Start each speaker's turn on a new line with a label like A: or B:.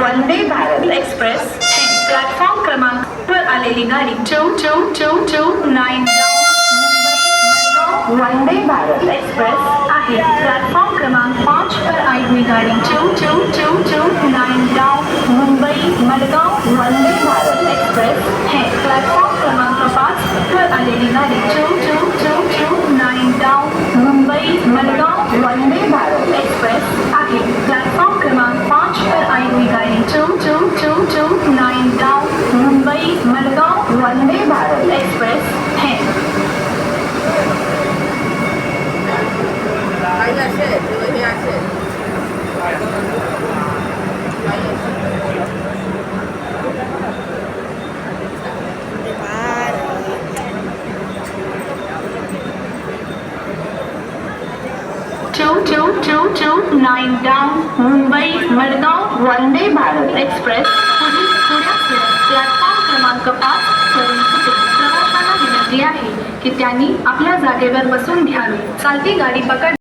A: Vande Bharat express platform क्रमांकावर आलेली गाडी 2229 वंदे भारत एक्सप्रेस आहे। प्लॅटफॉर्म क्रमांक 5 पर आई हुई गाड़ी 2229 मुंबई मडगांव वंदे भारत एक्सप्रेस है। प्लॅटफॉर्म क्रमांक 5 पर आलेली गाड़ी 2229 मुंबई मडगांव वंदे भारत एक्सप्रेस आहे। प्लॅटफॉर्म क्रमांक 5 पर आई हुई गाड़ी 2229 मुंबई मडगांव वंदे भारत एक्सप्रेस है। मुंबई मडगांव वंदे भारत एक्सप्रेस प्लॅटफॉर्म क्रमांक 5 वरून सुटेल। प्रवाशांना विनंती आहे की त्यांनी आपल्या जागेवर बसून घ्यावे। चालती गाडी पकड